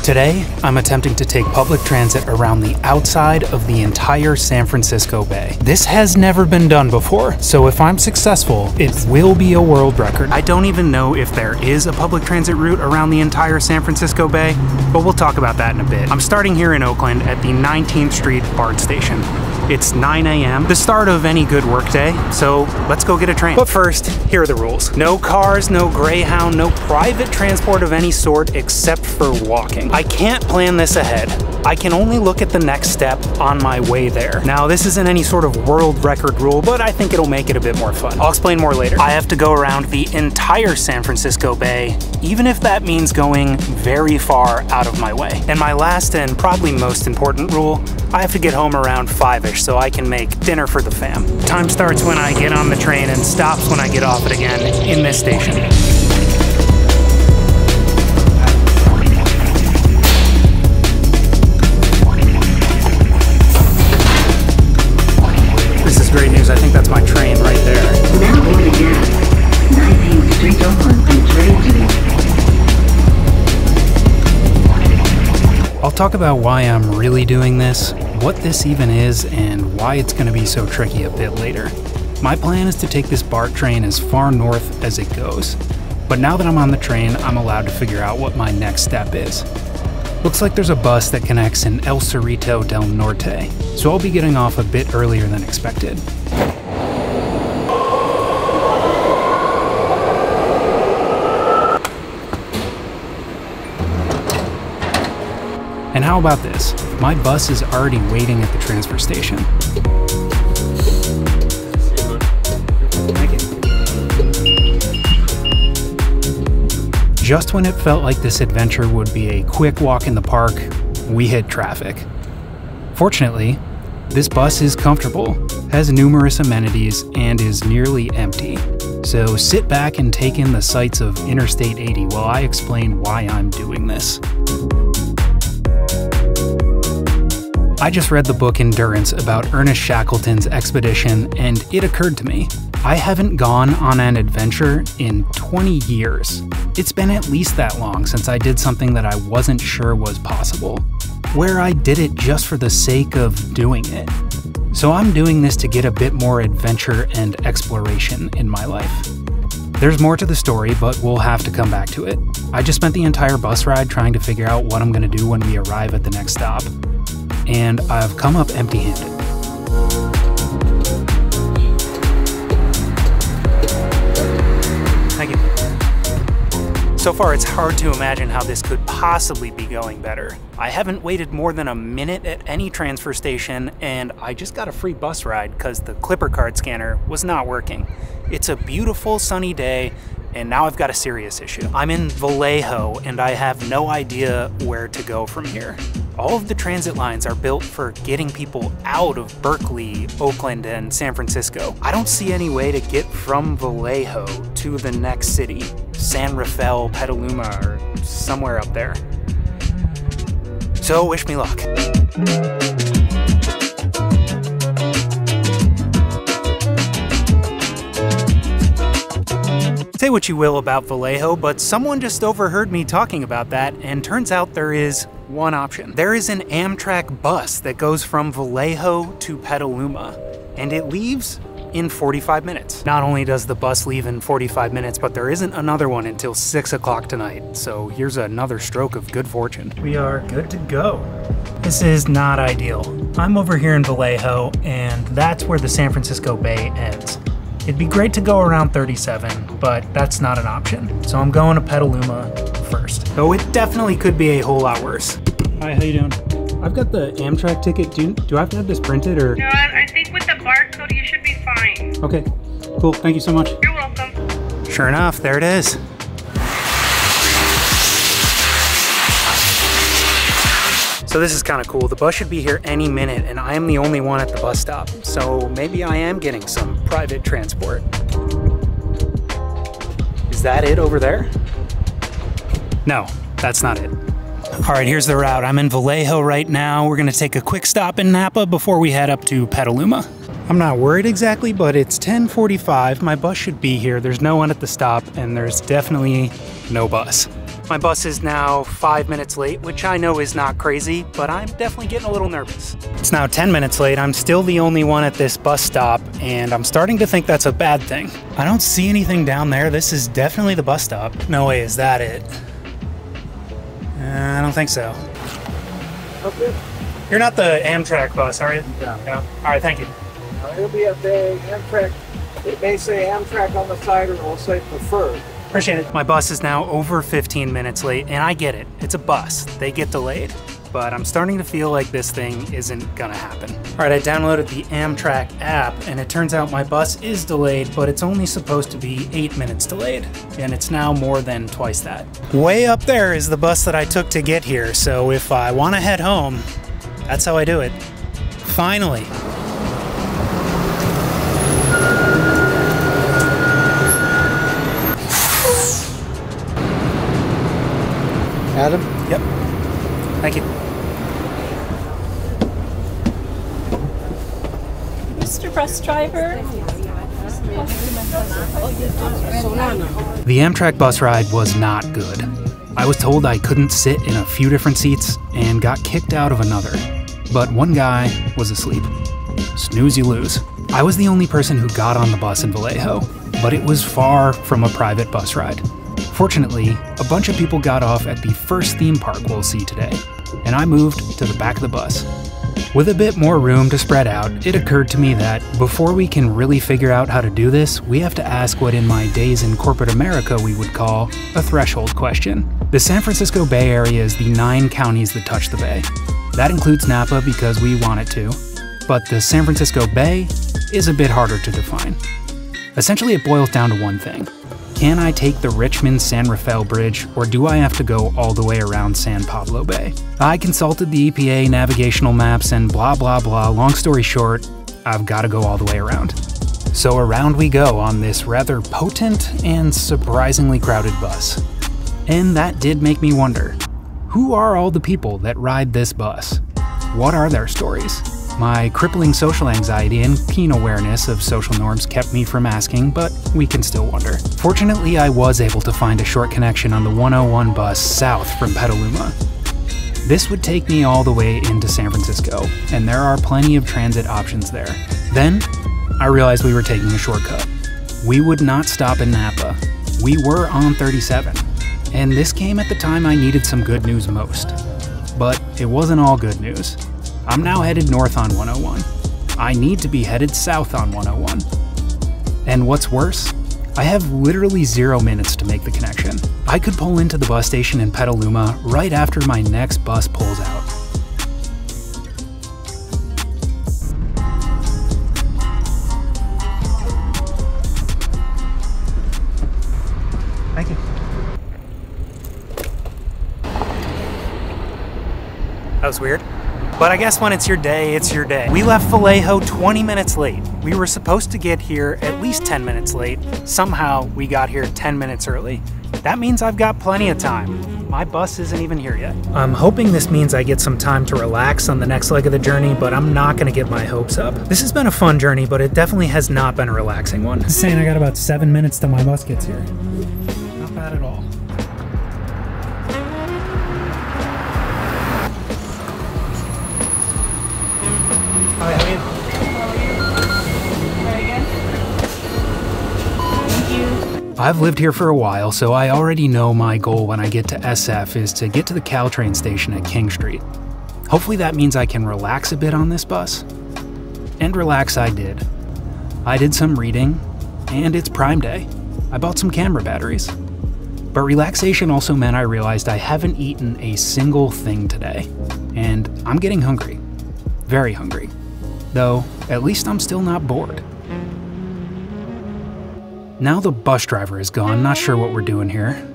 Today, I'm attempting to take public transit around the outside of the entire San Francisco Bay. This has never been done before, so if I'm successful, it will be a world record. I don't even know if there is a public transit route around the entire San Francisco Bay, but we'll talk about that in a bit. I'm starting here in Oakland at the 19th Street BART station. It's 9 a.m., the start of any good workday, so let's go get a train. But first, here are the rules. No cars, no Greyhound, no private transport of any sort except for walking. I can't plan this ahead. I can only look at the next step on my way there. Now, this isn't any sort of world record rule, but I think it'll make it a bit more fun. I'll explain more later. I have to go around the entire San Francisco Bay, even if that means going very far out of my way. And my last and probably most important rule, I have to get home around 5-ish so I can make dinner for the fam. Time starts when I get on the train and stops when I get off it again in this station. This is great news. I think that's my train right there. Now over again. 19th Street Oakland and train to I'll talk about why I'm really doing this, what this even is, and why it's going to be so tricky a bit later. My plan is to take this BART train as far north as it goes. But now that I'm on the train, I'm allowed to figure out what my next step is. Looks like there's a bus that connects in El Cerrito del Norte, so I'll be getting off a bit earlier than expected. And how about this? My bus is already waiting at the transfer station. Thank you. Just when it felt like this adventure would be a quick walk in the park, we hit traffic. Fortunately, this bus is comfortable, has numerous amenities, and is nearly empty. So sit back and take in the sights of Interstate 80 while I explain why I'm doing this. I just read the book Endurance about Ernest Shackleton's expedition, and it occurred to me, I haven't gone on an adventure in 20 years. It's been at least that long since I did something that I wasn't sure was possible, where I did it just for the sake of doing it. So I'm doing this to get a bit more adventure and exploration in my life. There's more to the story, but we'll have to come back to it. I just spent the entire bus ride trying to figure out what I'm gonna do when we arrive at the next stop. And I've come up empty-handed. Thank you. So far, it's hard to imagine how this could possibly be going better. I haven't waited more than a minute at any transfer station, and I just got a free bus ride because the Clipper card scanner was not working. It's a beautiful sunny day, and now I've got a serious issue. I'm in Vallejo, and I have no idea where to go from here. All of the transit lines are built for getting people out of Berkeley, Oakland, and San Francisco. I don't see any way to get from Vallejo to the next city, San Rafael, Petaluma, or somewhere up there. So wish me luck. Say what you will about Vallejo, but someone just overheard me talking about that, and turns out there is one option. There is an Amtrak bus that goes from Vallejo to Petaluma, and it leaves in 45 minutes. Not only does the bus leave in 45 minutes, but there isn't another one until 6 o'clock tonight, so here's another stroke of good fortune. We are good to go. This is not ideal. I'm over here in Vallejo, and that's where the San Francisco Bay ends. It'd be great to go around 37, but that's not an option. So I'm going to Petaluma first. Though it definitely could be a whole lot worse. Hi, how you doing? I've got the Amtrak ticket. Do I have to have this printed or? No, I think with the barcode you should be fine. Okay, cool, thank you so much. You're welcome. Sure enough, there it is. So this is kind of cool. The bus should be here any minute, and I am the only one at the bus stop. So maybe I am getting some private transport. Is that it over there? No, that's not it. All right, here's the route. I'm in Vallejo right now. We're gonna take a quick stop in Napa before we head up to Petaluma. I'm not worried exactly, but it's 10:45. My bus should be here. There's no one at the stop, and there's definitely no bus. My bus is now 5 minutes late, which I know is not crazy, but I'm definitely getting a little nervous. It's now 10 minutes late. I'm still the only one at this bus stop, and I'm starting to think that's a bad thing. I don't see anything down there. This is definitely the bus stop. No way, is that it? I don't think so. Okay. You're not the Amtrak bus, are you? Yeah. No. All right, thank you. It'll be at the Amtrak. It may say Amtrak on the side, or it'll say preferred. Appreciate it. My bus is now over 15 minutes late, and I get it. It's a bus. They get delayed. But I'm starting to feel like this thing isn't gonna happen. All right, I downloaded the Amtrak app, and it turns out my bus is delayed, but it's only supposed to be 8 minutes delayed, and it's now more than twice that. Way up there is the bus that I took to get here, so if I wanna head home, that's how I do it. Finally. Adam? Yep. Thank you. Mr. Bus Driver. The Amtrak bus ride was not good. I was told I couldn't sit in a few different seats and got kicked out of another. But one guy was asleep. Snooze you lose. I was the only person who got on the bus in Vallejo, but it was far from a private bus ride. Fortunately, a bunch of people got off at the first theme park we'll see today, and I moved to the back of the bus. With a bit more room to spread out, it occurred to me that before we can really figure out how to do this, we have to ask what in my days in corporate America we would call a threshold question. The San Francisco Bay Area is the 9 counties that touch the bay. That includes Napa because we want it to, but the San Francisco Bay is a bit harder to define. Essentially, it boils down to one thing. Can I take the Richmond-San Rafael Bridge, or do I have to go all the way around San Pablo Bay? I consulted the EPA navigational maps and blah blah blah. Long story short, I've got to go all the way around. So around we go on this rather potent and surprisingly crowded bus. And that did make me wonder, who are all the people that ride this bus? What are their stories? My crippling social anxiety and keen awareness of social norms kept me from asking, but we can still wonder. Fortunately, I was able to find a short connection on the 101 bus south from Petaluma. This would take me all the way into San Francisco, and there are plenty of transit options there. Then, I realized we were taking a shortcut. We would not stop in Napa. We were on 37, and this came at the time I needed some good news most. But it wasn't all good news. I'm now headed north on 101. I need to be headed south on 101. And what's worse, I have literally 0 minutes to make the connection. I could pull into the bus station in Petaluma right after my next bus pulls out. Thank you. That was weird. But I guess when it's your day, it's your day. We left Vallejo 20 minutes late. We were supposed to get here at least 10 minutes late. Somehow, we got here 10 minutes early. That means I've got plenty of time. My bus isn't even here yet. I'm hoping this means I get some time to relax on the next leg of the journey, but I'm not gonna get my hopes up. This has been a fun journey, but it definitely has not been a relaxing one. Saying I got about 7 minutes till my bus gets here. Not bad at all. Hi, how are you? I've lived here for a while, so I already know my goal when I get to SF is to get to the Caltrain station at King Street. Hopefully that means I can relax a bit on this bus. And relax I did. I did some reading, and it's Prime Day. I bought some camera batteries. But relaxation also meant I realized I haven't eaten a single thing today. And I'm getting hungry. Very hungry. Though, at least I'm still not bored. Now the bus driver is gone, not sure what we're doing here.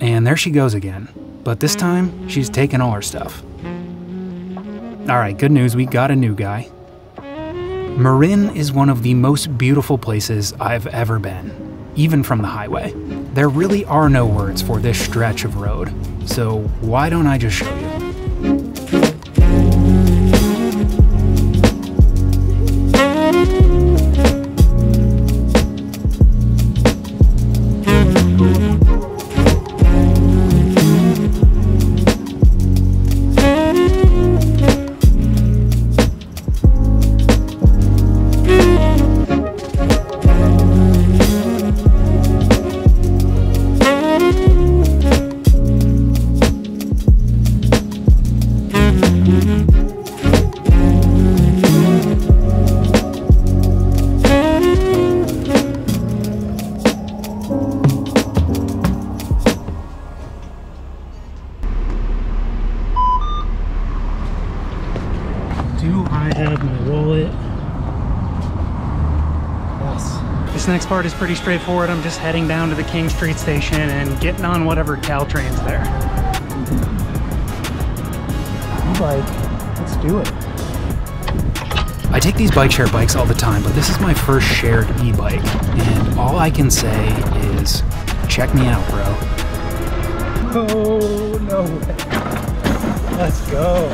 And there she goes again. But this time, she's taking all her stuff. Alright, good news, we got a new guy. Marin is one of the most beautiful places I've ever been, even from the highway. There really are no words for this stretch of road, so why don't I just show you? have my wallet. Yes. This next part is pretty straightforward. I'm just heading down to the King Street station and getting on whatever Caltrain's there. E-bike, let's do it. I take these bike share bikes all the time, but this is my first shared e-bike, and all I can say is, check me out, bro. Oh, no way. Let's go.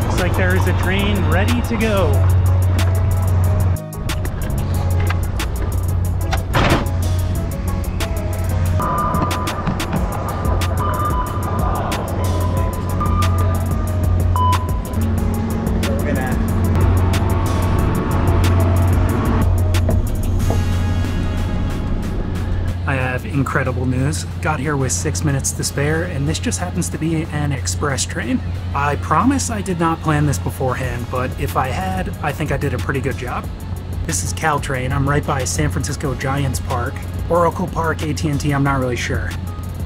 Looks like there is a train ready to go. Incredible news. Got here with 6 minutes to spare, and this just happens to be an express train. I promise I did not plan this beforehand, but if I had, I think I did a pretty good job. This is Caltrain. I'm right by San Francisco Giants Park. Oracle Park, AT&T, I'm not really sure.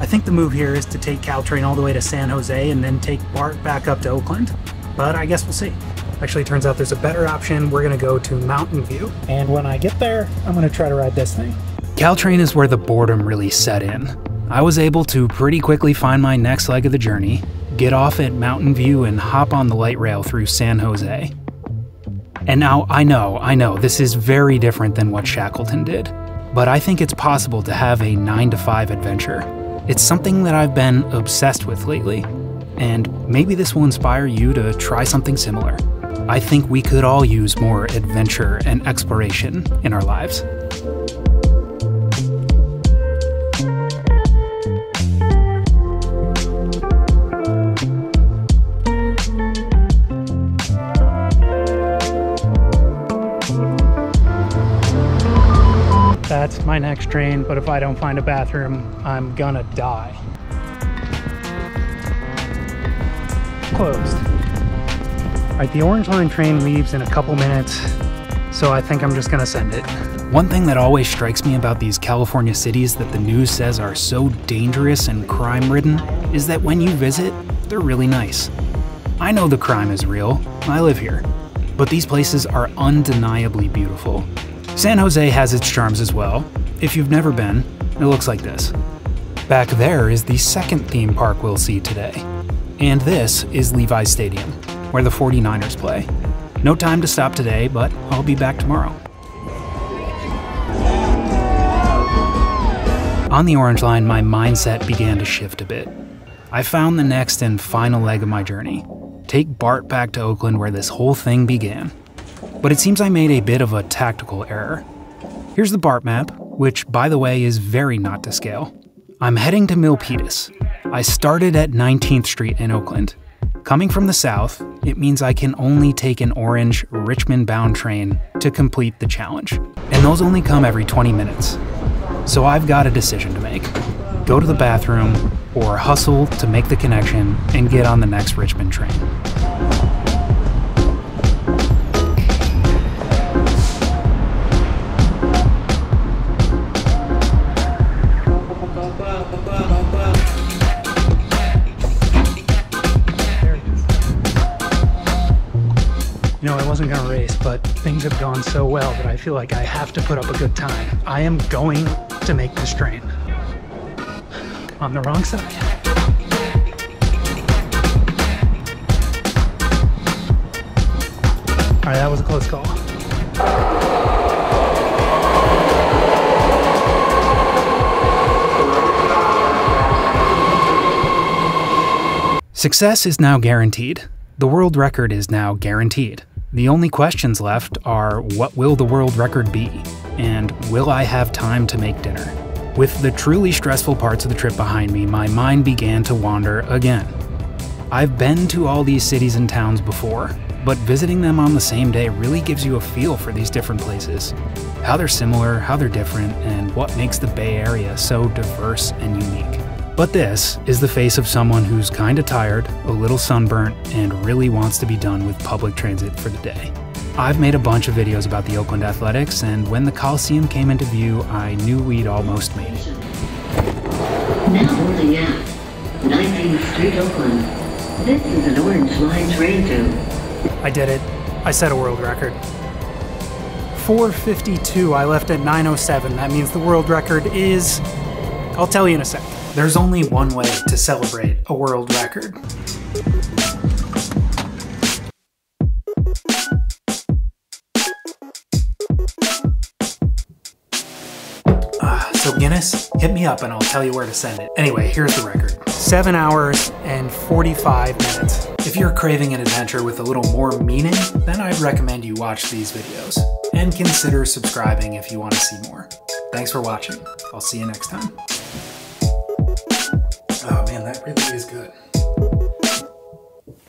I think the move here is to take Caltrain all the way to San Jose and then take BART back up to Oakland, but I guess we'll see. Actually, it turns out there's a better option. We're gonna go to Mountain View, and when I get there, I'm gonna try to ride this thing. Caltrain is where the boredom really set in. I was able to pretty quickly find my next leg of the journey, get off at Mountain View and hop on the light rail through San Jose. And now I know, this is very different than what Shackleton did, but I think it's possible to have a 9-to-5 adventure. It's something that I've been obsessed with lately, and maybe this will inspire you to try something similar. I think we could all use more adventure and exploration in our lives. That's my next train, but if I don't find a bathroom, I'm gonna die. Closed. All right, the Orange Line train leaves in a couple minutes, so I think I'm just gonna send it. One thing that always strikes me about these California cities that the news says are so dangerous and crime-ridden is that when you visit, they're really nice. I know the crime is real, I live here, but these places are undeniably beautiful. San Jose has its charms as well. If you've never been, it looks like this. Back there is the second theme park we'll see today. And this is Levi's Stadium, where the 49ers play. No time to stop today, but I'll be back tomorrow. On the Orange Line, my mindset began to shift a bit. I found the next and final leg of my journey. Take BART back to Oakland where this whole thing began. But it seems I made a bit of a tactical error. Here's the BART map, which by the way is very not to scale. I'm heading to Milpitas. I started at 19th Street in Oakland. Coming from the south, it means I can only take an orange Richmond-bound train to complete the challenge. And those only come every 20 minutes. So I've got a decision to make. Go to the bathroom, or hustle to make the connection and get on the next Richmond train. You know, I wasn't gonna race, but things have gone so well that I feel like I have to put up a good time. I am going to make this train. On the wrong side. All right, that was a close call. Success is now guaranteed. The world record is now guaranteed. The only questions left are, what will the world record be? And will I have time to make dinner? With the truly stressful parts of the trip behind me, my mind began to wander again. I've been to all these cities and towns before, but visiting them on the same day really gives you a feel for these different places. How they're similar, how they're different, and what makes the Bay Area so diverse and unique. But this is the face of someone who's kinda tired, a little sunburnt, and really wants to be done with public transit for the day. I've made a bunch of videos about the Oakland Athletics, and when the Coliseum came into view, I knew we'd almost made it. Now boarding at 19th Street, Oakland. This is an Orange Line train to. I did it. I set a world record. 4:52, I left at 9:07. That means the world record is... I'll tell you in a sec. There's only one way to celebrate a world record. So Guinness, hit me up and I'll tell you where to send it. Anyway, here's the record. 7 hours and 45 minutes. If you're craving an adventure with a little more meaning, then I'd recommend you watch these videos. And consider subscribing if you want to see more. Thanks for watching. I'll see you next time. Oh man, that really is good.